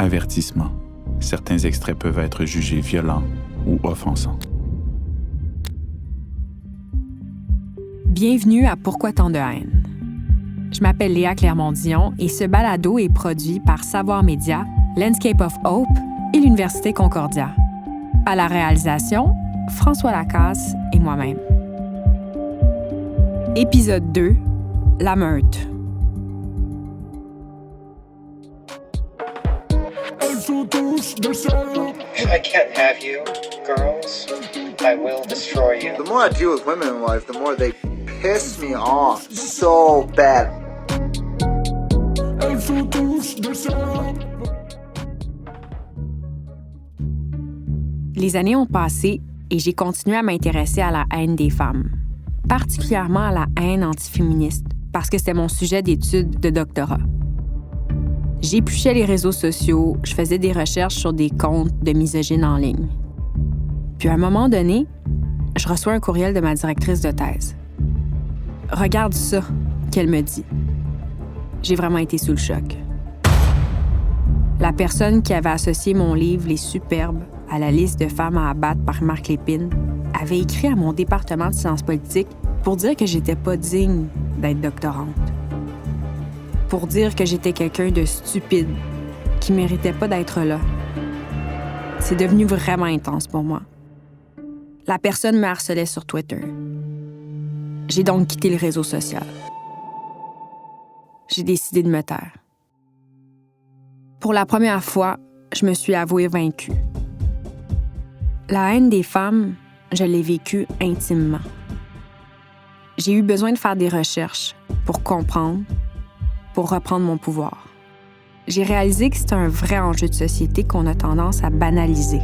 Avertissement. Certains extraits peuvent être jugés violents ou offensants. Bienvenue à Pourquoi tant de haine? Je m'appelle Léa Clermont-Dion et ce balado est produit par Savoir Média, Landscape of Hope et l'Université Concordia. À la réalisation, François Lacasse et moi-même. Épisode 2, La meute. I can't have you, girls. I will destroy you. The more I deal with women in life, the more they piss me off so bad. Les années ont passé et j'ai continué à m'intéresser à la haine des femmes, particulièrement à la haine antiféministe, parce que c'était mon sujet d'étude de doctorat. J'épluchais les réseaux sociaux, je faisais des recherches sur des comptes de misogynes en ligne. Puis à un moment donné, je reçois un courriel de ma directrice de thèse. « Regarde ça », qu'elle me dit. J'ai vraiment été sous le choc. La personne qui avait associé mon livre « Les Superbes » à la liste de femmes à abattre par Marc Lépine avait écrit à mon département de sciences politiques pour dire que j'étais pas digne d'être doctorante. Pour dire que j'étais quelqu'un de stupide, qui méritait pas d'être là. C'est devenu vraiment intense pour moi. La personne me harcelait sur Twitter. J'ai donc quitté le réseau social. J'ai décidé de me taire. Pour la première fois, je me suis avouée vaincue. La haine des femmes, je l'ai vécue intimement. J'ai eu besoin de faire des recherches pour comprendre, pour reprendre mon pouvoir. J'ai réalisé que c'est un vrai enjeu de société qu'on a tendance à banaliser.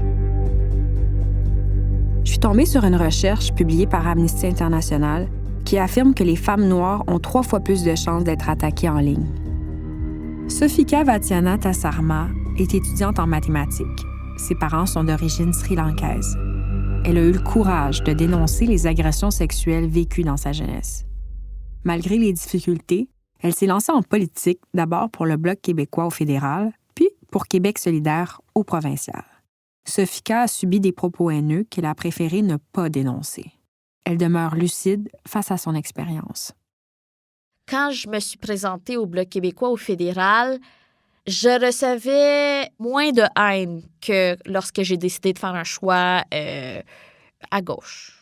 Je suis tombée sur une recherche publiée par Amnesty International qui affirme que les femmes noires ont 3 fois plus de chances d'être attaquées en ligne. Sofika Vatiana Tassarma est étudiante en mathématiques. Ses parents sont d'origine sri-lankaise. Elle a eu le courage de dénoncer les agressions sexuelles vécues dans sa jeunesse. Malgré les difficultés, elle s'est lancée en politique, d'abord pour le Bloc québécois au fédéral, puis pour Québec solidaire au provincial. Sofika a subi des propos haineux qu'elle a préféré ne pas dénoncer. Elle demeure lucide face à son expérience. Quand je me suis présentée au Bloc québécois au fédéral, je recevais moins de haine que lorsque j'ai décidé de faire un choix à gauche.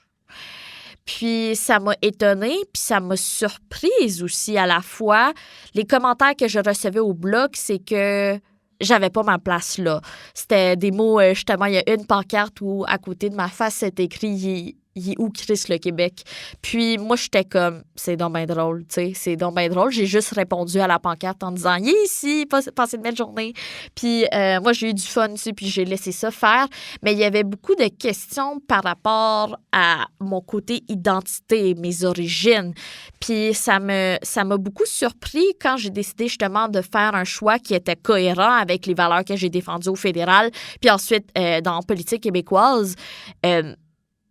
Puis ça m'a étonnée, puis ça m'a surprise aussi à la fois. Les commentaires que je recevais au Bloc, c'est que j'avais pas ma place là. C'était des mots, justement, il y a une pancarte où à côté de ma face, c'est écrit « Il est où Chris le Québec? » Puis moi, j'étais comme, c'est donc bien drôle, tu sais, c'est donc bien drôle. J'ai juste répondu à la pancarte en disant, il est ici, passez une belle journée. Puis moi, j'ai eu du fun ici, puis j'ai laissé ça faire. Mais il y avait beaucoup de questions par rapport à mon côté identité, mes origines. Puis ça m'a beaucoup surpris quand j'ai décidé justement de faire un choix qui était cohérent avec les valeurs que j'ai défendues au fédéral, puis ensuite dans la politique québécoise.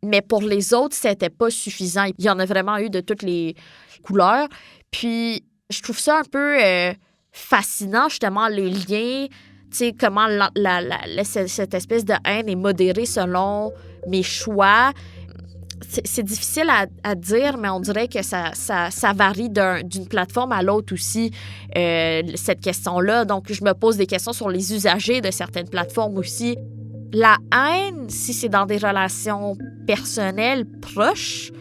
Mais pour les autres, c'était pas suffisant. Il y en a vraiment eu de toutes les couleurs. Puis, je trouve ça un peu fascinant, justement, les liens, tu sais, comment cette espèce de haine est modérée selon mes choix. C'est difficile à dire, mais on dirait que ça varie d'une plateforme à l'autre aussi, cette question-là. Donc, je me pose des questions sur les usagers de certaines plateformes aussi. La haine, si c'est dans des relations personnelles proches,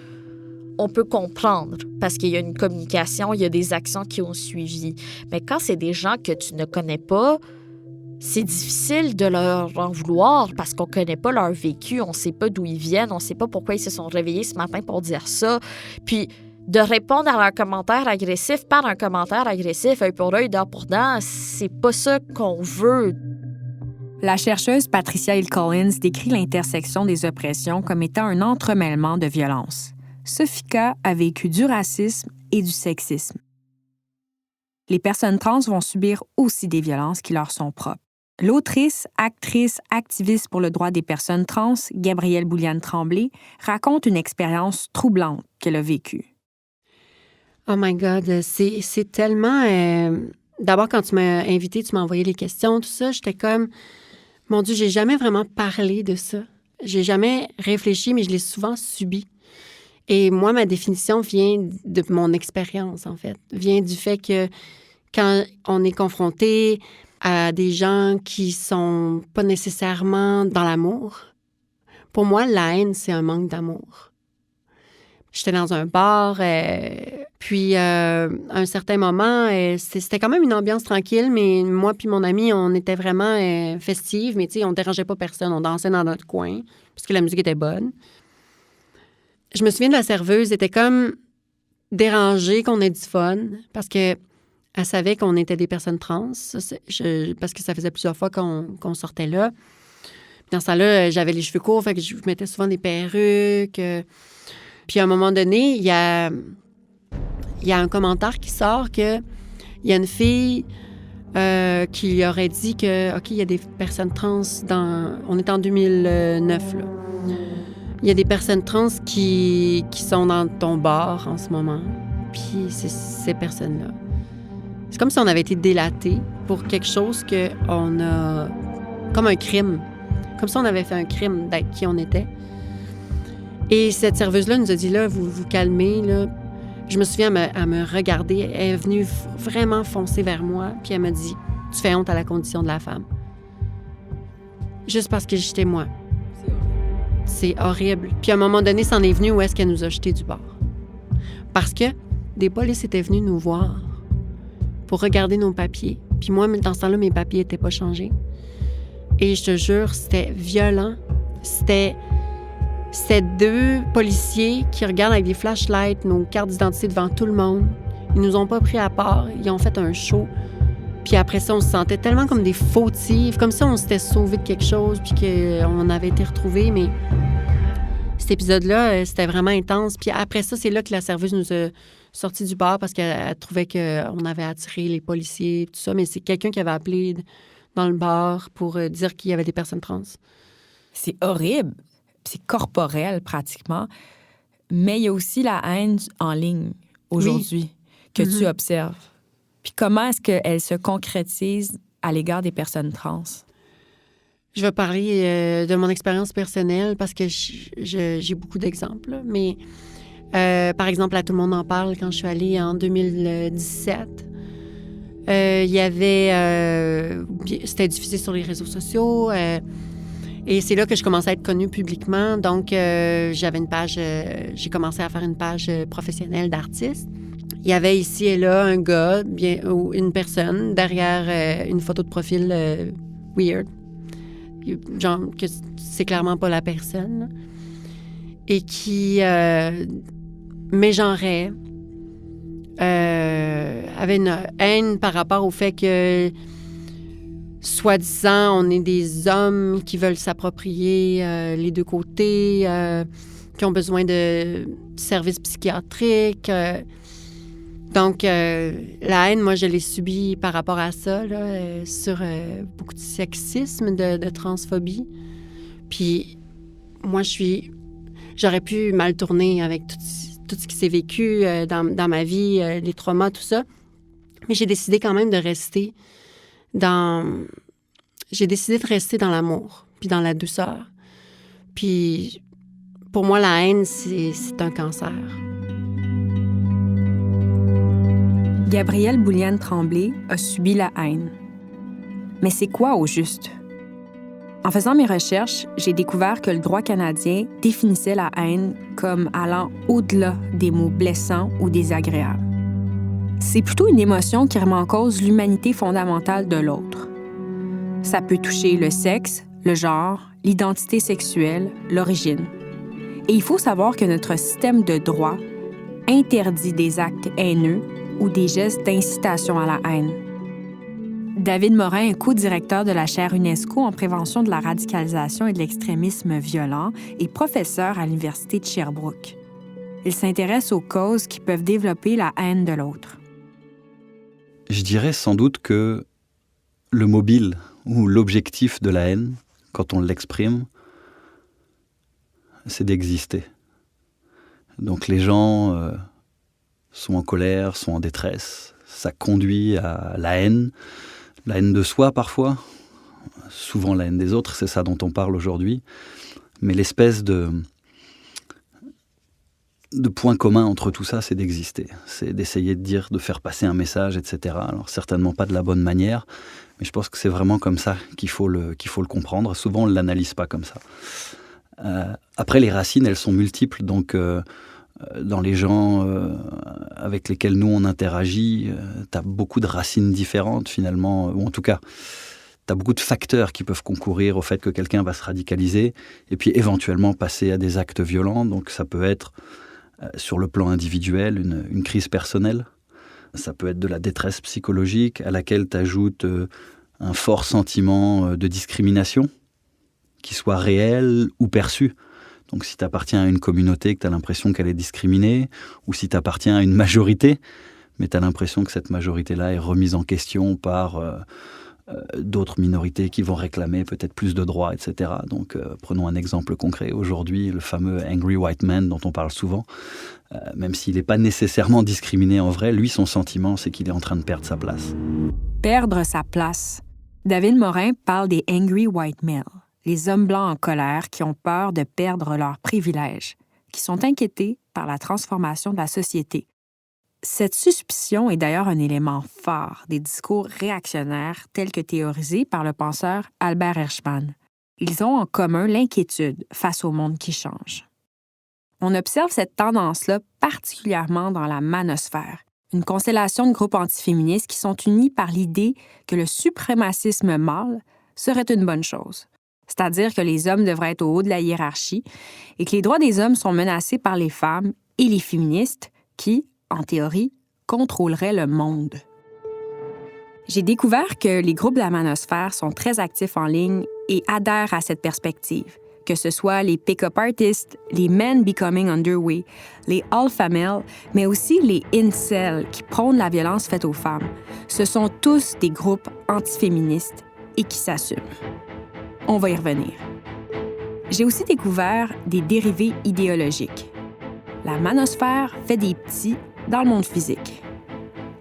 on peut comprendre parce qu'il y a une communication, il y a des actions qui ont suivi. Mais quand c'est des gens que tu ne connais pas, c'est difficile de leur en vouloir parce qu'on ne connaît pas leur vécu, on ne sait pas d'où ils viennent, on ne sait pas pourquoi ils se sont réveillés ce matin pour dire ça. Puis de répondre à leur commentaire agressif par un commentaire agressif, œil pour œil, dent pour dent, c'est pas ça qu'on veut. La chercheuse Patricia Hill Collins décrit l'intersection des oppressions comme étant un entremêlement de violences. Sofika a vécu du racisme et du sexisme. Les personnes trans vont subir aussi des violences qui leur sont propres. L'autrice, actrice, activiste pour le droit des personnes trans, Gabrielle Bouliane-Tremblay, raconte une expérience troublante qu'elle a vécue. Oh my God, c'est tellement d'abord, quand tu m'as invité, tu m'as envoyé les questions, tout ça, j'étais comme, mon Dieu, j'ai jamais vraiment parlé de ça. J'ai jamais réfléchi, mais je l'ai souvent subi. Et moi, ma définition vient de mon expérience, en fait. Vient du fait que quand on est confronté à des gens qui sont pas nécessairement dans l'amour, pour moi, la haine, c'est un manque d'amour. J'étais dans un bar, puis à un certain moment, c'était quand même une ambiance tranquille, mais moi puis mon ami, on était vraiment festives, mais tu sais, on dérangeait pas personne, on dansait dans notre coin, parce que la musique était bonne. Je me souviens de la serveuse, elle était comme dérangée qu'on ait du fun, parce que elle savait qu'on était des personnes trans, parce que ça faisait plusieurs fois qu'on sortait là. Dans ce temps-là, j'avais les cheveux courts, fait que je mettais souvent des perruques. Puis à un moment donné, il y a un commentaire qui sort que il y a une fille qui aurait dit que, OK, il y a des personnes trans on est en 2009, là. Il y a des personnes trans qui sont dans ton bar en ce moment. Puis c'est ces personnes-là. C'est comme si on avait été délatés pour quelque chose qu'on a... Comme un crime. Comme si on avait fait un crime d'être qui on était. Et cette serveuse-là nous a dit, là, vous calmez, là. Je me souviens, elle me regarder. Elle est venue vraiment foncer vers moi. Puis elle m'a dit, tu fais honte à la condition de la femme. Juste parce que j'étais moi. C'est horrible. Puis à un moment donné, c'en est venu où est-ce qu'elle nous a jetés du bar. Parce que des polices étaient venus nous voir pour regarder nos papiers. Puis moi, dans ce temps-là, mes papiers n'étaient pas changés. Et je te jure, c'était violent. C'était 2 policiers qui regardent avec des flashlights nos cartes d'identité devant tout le monde. Ils nous ont pas pris à part. Ils ont fait un show. Puis après ça, on se sentait tellement comme des fautifs, comme si on s'était sauvés de quelque chose, puis qu'on avait été retrouvés. Mais cet épisode-là, c'était vraiment intense. Puis après ça, c'est là que la serveuse nous a sortis du bar parce qu'elle trouvait qu'on avait attiré les policiers, tout ça. Mais c'est quelqu'un qui avait appelé dans le bar pour dire qu'il y avait des personnes trans. C'est horrible. C'est corporel, pratiquement. Mais il y a aussi la haine en ligne, aujourd'hui, que tu observes. Puis comment est-ce qu'elle se concrétise à l'égard des personnes trans? Je vais parler de mon expérience personnelle parce que j'ai beaucoup d'exemples. Là. Mais, par exemple, à Tout le monde en parle, quand je suis allée en 2017, il y avait... c'était diffusé sur les réseaux sociaux. Et c'est là que je commençais à être connue publiquement. Donc, j'avais une page... j'ai commencé à faire une page professionnelle d'artiste. Il y avait ici et là un gars, ou une personne, derrière une photo de profil weird. Genre que c'est clairement pas la personne. Là. Et qui mégenrait, avait une haine par rapport au fait que, soi-disant, on est des hommes qui veulent s'approprier les 2 côtés, qui ont besoin de services psychiatriques. Donc, la haine, moi, je l'ai subie par rapport à ça, là, sur beaucoup de sexisme, de transphobie. Puis, moi, j'aurais pu mal tourner avec tout ce qui s'est vécu dans ma vie, les traumas, tout ça. Mais j'ai décidé quand même de rester J'ai décidé de rester dans l'amour, puis dans la douceur. Puis, pour moi, la haine, c'est un cancer. Gabrielle Bouliane-Tremblay a subi la haine. Mais c'est quoi au juste? En faisant mes recherches, j'ai découvert que le droit canadien définissait la haine comme allant au-delà des mots blessants ou désagréables. C'est plutôt une émotion qui remet en cause l'humanité fondamentale de l'autre. Ça peut toucher le sexe, le genre, l'identité sexuelle, l'origine. Et il faut savoir que notre système de droit interdit des actes haineux ou des gestes d'incitation à la haine. David Morin est co-directeur de la chaire UNESCO en prévention de la radicalisation et de l'extrémisme violent et professeur à l'Université de Sherbrooke. Il s'intéresse aux causes qui peuvent développer la haine de l'autre. Je dirais sans doute que le mobile ou l'objectif de la haine, quand on l'exprime, c'est d'exister. Donc les gens sont en colère, sont en détresse, Ça conduit à la haine de soi parfois, souvent la haine des autres, c'est ça dont on parle aujourd'hui. Mais l'espèce de point commun entre tout ça, c'est d'exister. C'est d'essayer de faire passer un message, etc. Alors certainement pas de la bonne manière, mais je pense que c'est vraiment comme ça qu'il faut le comprendre. Souvent, on ne l'analyse pas comme ça. Après, les racines, elles sont multiples. Donc, dans les gens avec lesquels nous, on interagit, tu as beaucoup de racines différentes, finalement. Ou en tout cas, tu as beaucoup de facteurs qui peuvent concourir au fait que quelqu'un va se radicaliser et puis éventuellement passer à des actes violents. Donc, ça peut être, sur le plan individuel, une crise personnelle. Ça peut être de la détresse psychologique à laquelle tu ajoutes un fort sentiment de discrimination, qui soit réel ou perçu. Donc si tu appartiens à une communauté, que tu as l'impression qu'elle est discriminée, ou si tu appartiens à une majorité, mais tu as l'impression que cette majorité-là est remise en question par d'autres minorités qui vont réclamer peut-être plus de droits, etc. Donc prenons un exemple concret. Aujourd'hui, le fameux Angry White Man dont on parle souvent, même s'il n'est pas nécessairement discriminé en vrai, lui, son sentiment, c'est qu'il est en train de perdre sa place. Perdre sa place. David Morin parle des Angry White Males, les hommes blancs en colère qui ont peur de perdre leurs privilèges, qui sont inquiétés par la transformation de la société. Cette suspicion est d'ailleurs un élément fort des discours réactionnaires tels que théorisés par le penseur Albert Hirschman. Ils ont en commun l'inquiétude face au monde qui change. On observe cette tendance-là particulièrement dans la manosphère, une constellation de groupes antiféministes qui sont unis par l'idée que le suprémacisme mâle serait une bonne chose, c'est-à-dire que les hommes devraient être au haut de la hiérarchie et que les droits des hommes sont menacés par les femmes et les féministes qui, en théorie, contrôleraient le monde. J'ai découvert que les groupes de la manosphère sont très actifs en ligne et adhèrent à cette perspective, que ce soit les pick-up artists, les men becoming underway, les alpha males, mais aussi les incels qui prônent la violence faite aux femmes. Ce sont tous des groupes antiféministes et qui s'assument. On va y revenir. J'ai aussi découvert des dérivés idéologiques. La manosphère fait des petits dans le monde physique.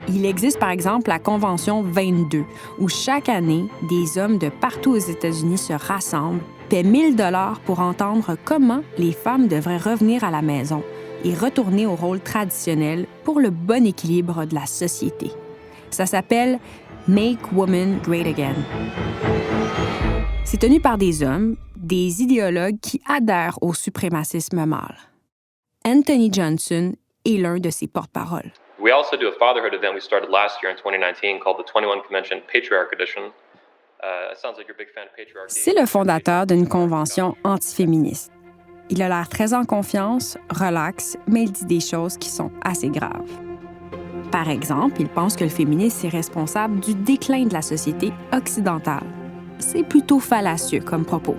Il existe par exemple la Convention 22, où chaque année, des hommes de partout aux États-Unis se rassemblent, paient 1 000 $ pour entendre comment les femmes devraient revenir à la maison et retourner au rôle traditionnel pour le bon équilibre de la société. Ça s'appelle « Make Women Great Again ». C'est tenu par des hommes, des idéologues qui adhèrent au suprémacisme mâle. Anthony Johnson est l'un de ses porte-paroles. We also do a fatherhood event we started last year in 2019 called the 21 Convention Patriarch Edition. It sounds like you're a big fan of patriarchy. C'est le fondateur d'une convention antiféministe. Il a l'air très en confiance, relax, mais il dit des choses qui sont assez graves. Par exemple, il pense que le féminisme est responsable du déclin de la société occidentale. C'est plutôt fallacieux comme propos.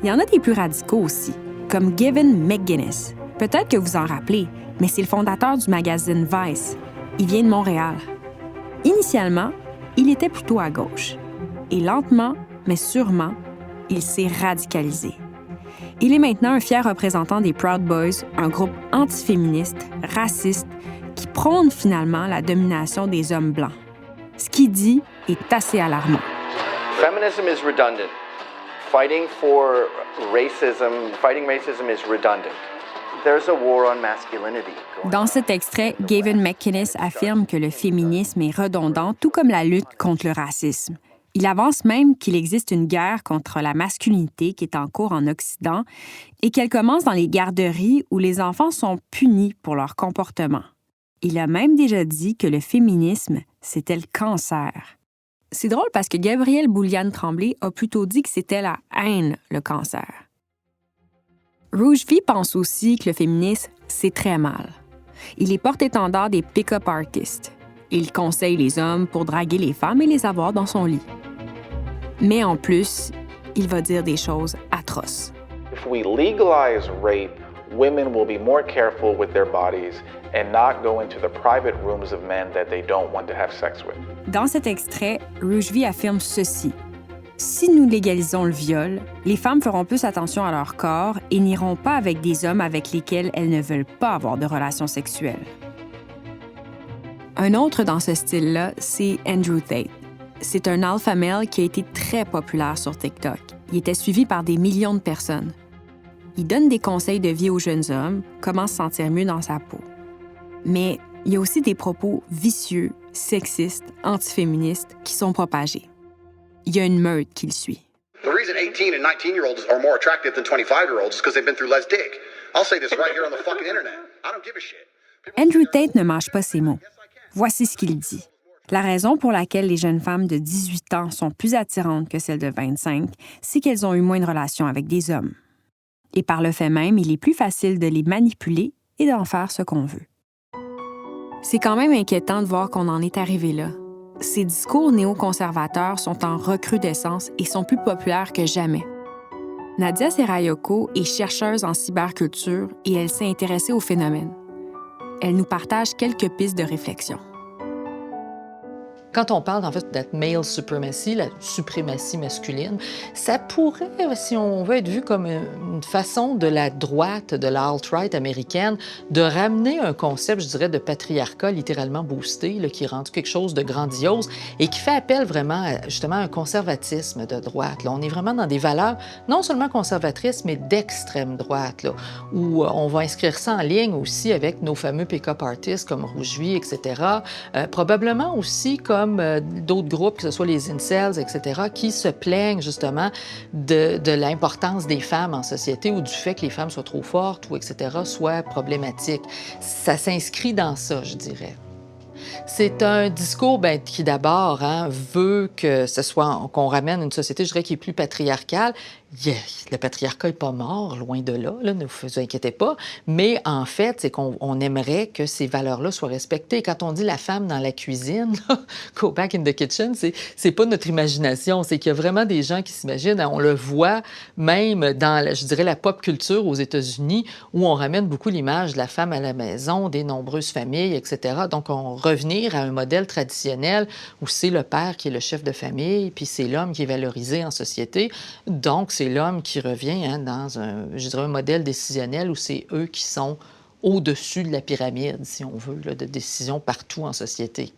Il y en a des plus radicaux aussi, comme Gavin McInnes. Peut-être que vous en rappelez, mais c'est le fondateur du magazine Vice. Il vient de Montréal. Initialement, il était plutôt à gauche. Et lentement, mais sûrement, il s'est radicalisé. Il est maintenant un fier représentant des Proud Boys, un groupe antiféministe, raciste, qui prône finalement la domination des hommes blancs. Ce qu'il dit est assez alarmant. Feminism is redundant. Fighting racism is redundant. There's a war on masculinity. Dans cet extrait, Gavin McInnes affirme que le féminisme est redondant, tout comme la lutte contre le racisme. Il avance même qu'il existe une guerre contre la masculinité qui est en cours en Occident et qu'elle commence dans les garderies où les enfants sont punis pour leur comportement. Il a même déjà dit que le féminisme, c'était le cancer. C'est drôle parce que Gabrielle Bouliane-Tremblay a plutôt dit que c'était la haine, le cancer. Rouge V pense aussi que le féminisme, c'est très mal. Il est porte-étendard des pick-up artists. Il conseille les hommes pour draguer les femmes et les avoir dans son lit. Mais en plus, il va dire des choses atroces. If we legalize rape, women will be more careful with their bodies and not go into the private rooms of men that they don't want to have sex with. Dans cet extrait, Rouge V affirme ceci. Si nous légalisons le viol, les femmes feront plus attention à leur corps et n'iront pas avec des hommes avec lesquels elles ne veulent pas avoir de relations sexuelles. Un autre dans ce style-là, c'est Andrew Tate. C'est un alpha male qui a été très populaire sur TikTok. Il était suivi par des millions de personnes. Il donne des conseils de vie aux jeunes hommes, comment se sentir mieux dans sa peau. Mais il y a aussi des propos vicieux, sexistes, antiféministes qui sont propagés. Il y a une meute qui le suit. The reason 18 and 19-year-olds are more attractive than 25-year-olds is because they've been through less dick. I'll say this right here on the fucking internet. I don't give a shit. Andrew Tate ne mâche pas ses mots. Voici ce qu'il dit. La raison pour laquelle les jeunes femmes de 18 ans sont plus attirantes que celles de 25, c'est qu'elles ont eu moins de relations avec des hommes. Et par le fait même, il est plus facile de les manipuler et d'en faire ce qu'on veut. C'est quand même inquiétant de voir qu'on en est arrivé là. Ces discours néoconservateurs sont en recrudescence et sont plus populaires que jamais. Nadia Serayoko est chercheuse en cyberculture et elle s'est intéressée au phénomène. Elle nous partage quelques pistes de réflexion. Quand on parle, en fait, de male supremacy, la suprématie masculine, ça pourrait, si on veut, être vu comme une façon de la droite, de la alt-right américaine, de ramener un concept, je dirais, de patriarcat littéralement boosté, là, qui est rendu quelque chose de grandiose et qui fait appel vraiment à, justement, un conservatisme de droite. Là. On est vraiment dans des valeurs non seulement conservatrices, mais d'extrême droite, là, où on va inscrire ça en ligne aussi avec nos fameux pick-up artists comme Rouge Juif, etc. Probablement aussi comme d'autres groupes, que ce soit les incels, etc., qui se plaignent justement de l'importance des femmes en société ou du fait que les femmes soient trop fortes ou etc., soit problématique. Ça s'inscrit dans ça, je dirais. C'est un discours qui, d'abord, veut que ce soit qu'on ramène une société, je dirais, qui est plus patriarcale. Le patriarcat n'est pas mort, loin de là, ne vous inquiétez pas. Mais en fait, c'est qu'on aimerait que ces valeurs-là soient respectées. Quand on dit la femme dans la cuisine, go back in the kitchen, c'est pas notre imagination. C'est qu'il y a vraiment des gens qui s'imaginent. On le voit même dans, je dirais, la pop culture aux États-Unis, où on ramène beaucoup l'image de la femme à la maison, des nombreuses familles, etc. Donc, on revenir à un modèle traditionnel où c'est le père qui est le chef de famille, puis c'est l'homme qui est valorisé en société. Donc, c'est l'homme qui revient dans un modèle décisionnel où c'est eux qui sont au-dessus de la pyramide, si on veut, là, de décision partout en société.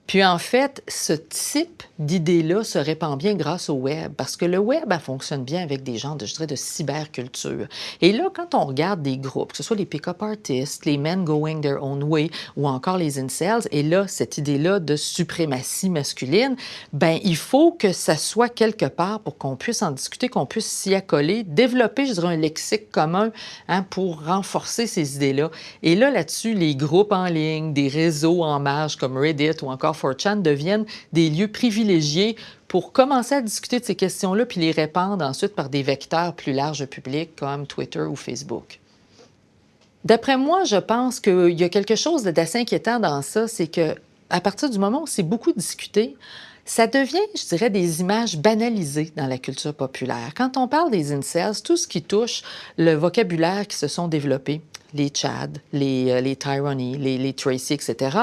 Puis en fait, ce type d'idée-là se répand bien grâce au web, parce que le web fonctionne bien avec des genres de cyberculture. Et là, quand on regarde des groupes, que ce soit les pick-up artists, les men going their own way, ou encore les incels, et là, cette idée-là de suprématie masculine, il faut que ça soit quelque part pour qu'on puisse en discuter, qu'on puisse s'y accoler, développer, je dirais, un lexique commun pour renforcer ces idées-là. Et là-dessus, les groupes en ligne, des réseaux en marge comme Reddit ou encore 4chan deviennent des lieux privilégiés pour commencer à discuter de ces questions-là puis les répandre ensuite par des vecteurs plus larges publics comme Twitter ou Facebook. D'après moi, je pense qu'il y a quelque chose d'assez inquiétant dans ça, c'est qu'à partir du moment où c'est beaucoup discuté, ça devient, je dirais, des images banalisées dans la culture populaire. Quand on parle des incels, tout ce qui touche le vocabulaire qui se sont développés, les Chad, les Tyranny, les Tracy, etc.,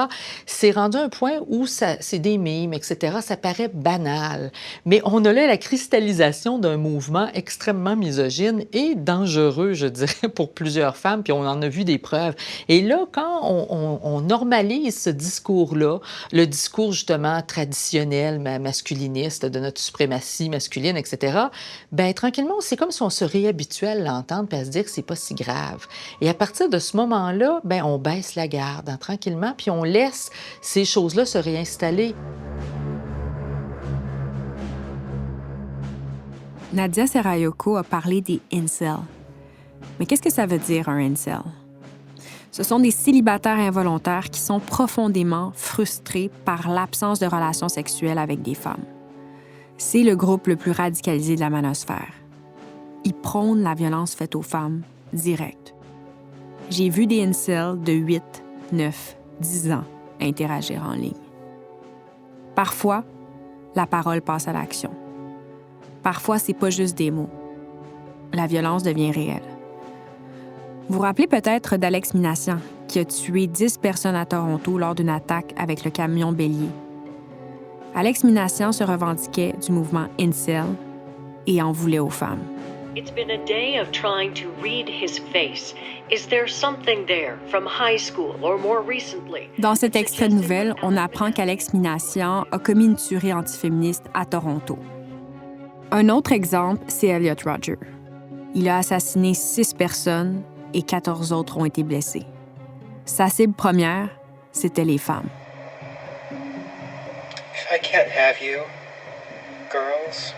c'est rendu un point où c'est des mimes, etc., ça paraît banal. Mais on a là la cristallisation d'un mouvement extrêmement misogyne et dangereux, je dirais, pour plusieurs femmes, puis on en a vu des preuves. Et là, quand on normalise ce discours-là, le discours justement traditionnel, masculiniste, de notre suprématie masculine, etc., tranquillement, c'est comme si on se réhabituait à l'entendre puis à se dire que c'est pas si grave. Et à partir de ce moment-là, on baisse la garde tranquillement, puis on laisse ces choses-là se réinstaller. Nadia Serayoko a parlé des incels. Mais qu'est-ce que ça veut dire, un incel? Ce sont des célibataires involontaires qui sont profondément frustrés par l'absence de relations sexuelles avec des femmes. C'est le groupe le plus radicalisé de la manosphère. Ils prônent la violence faite aux femmes direct. J'ai vu des incels de 8, 9, 10 ans interagir en ligne. Parfois, la parole passe à l'action. Parfois, c'est pas juste des mots. La violence devient réelle. Vous vous rappelez peut-être d'Alex Minassian, qui a tué 10 personnes à Toronto lors d'une attaque avec le camion bélier. Alex Minassian se revendiquait du mouvement incel et en voulait aux femmes. It's been a day of trying to read his face. Is there something there from high school or more recently? Dans cet extrait de nouvelle, on apprend qu'Alex Minassian a commis une tuerie antiféministe à Toronto. Un autre exemple, c'est Elliot Rodger. Il a assassiné 6 personnes et 14 autres ont été blessées. Sa cible première, c'était les femmes. If I can't have you, girls,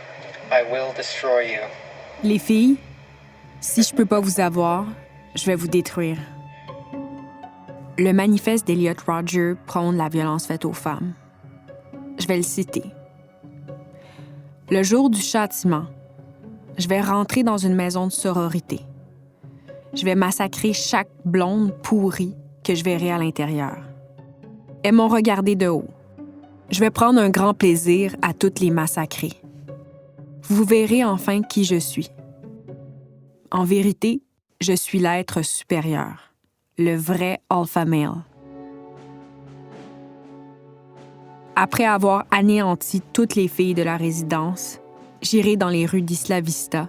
I will destroy you. Les filles, si je peux pas vous avoir, je vais vous détruire. Le manifeste d'Elliot Rodger prône la violence faite aux femmes. Je vais le citer. Le jour du châtiment, je vais rentrer dans une maison de sororité. Je vais massacrer chaque blonde pourrie que je verrai à l'intérieur. Elles m'ont regardé de haut. Je vais prendre un grand plaisir à toutes les massacrer. Vous verrez enfin qui je suis. En vérité, je suis l'être supérieur, le vrai alpha male. Après avoir anéanti toutes les filles de la résidence, j'irai dans les rues d'Isla Vista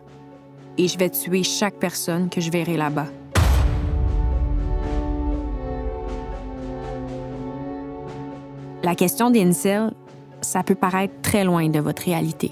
et je vais tuer chaque personne que je verrai là-bas. La question des incels, ça peut paraître très loin de votre réalité.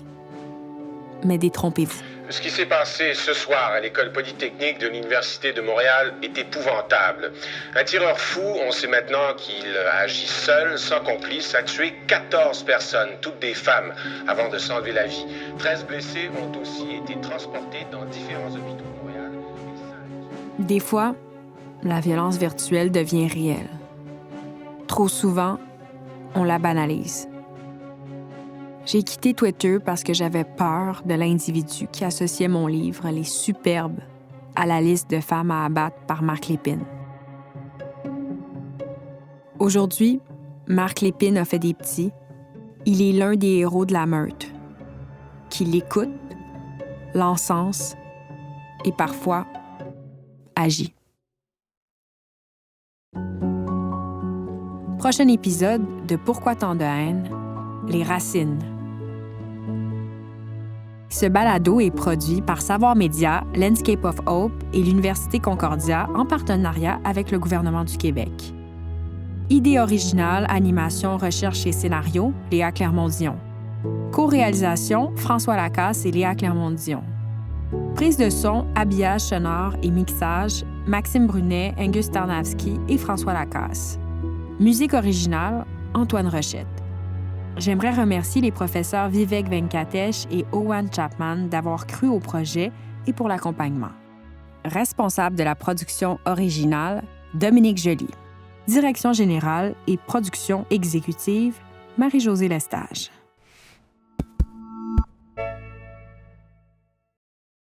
Mais détrompez-vous. Ce qui s'est passé ce soir à l'école polytechnique de l'Université de Montréal est épouvantable. Un tireur fou, on sait maintenant qu'il a agi seul, sans complice, a tué 14 personnes, toutes des femmes, avant de s'enlever la vie. 13 blessés ont aussi été transportés dans différents hôpitaux de Montréal. Des fois, la violence virtuelle devient réelle. Trop souvent, on la banalise. J'ai quitté Twitter parce que j'avais peur de l'individu qui associait mon livre Les Superbes à la liste de femmes à abattre par Marc Lépine. Aujourd'hui, Marc Lépine a fait des petits. Il est l'un des héros de la meute, qui l'écoute, l'encense et parfois agit. Prochain épisode de Pourquoi tant de haine? Les racines. Ce balado est produit par Savoir Média, Landscape of Hope et l'Université Concordia en partenariat avec le gouvernement du Québec. Idée originale, animation, recherche et scénario, Léa Clermont-Dion. Co-réalisation, François Lacasse et Léa Clermont-Dion. Prise de son, habillage sonore et mixage, Maxime Brunet, Angus Tarnavski et François Lacasse. Musique originale, Antoine Rochette. J'aimerais remercier les professeurs Vivek Venkatesh et Owen Chapman d'avoir cru au projet et pour l'accompagnement. Responsable de la production originale, Dominique Joly. Direction générale et production exécutive, Marie-Josée Lestage.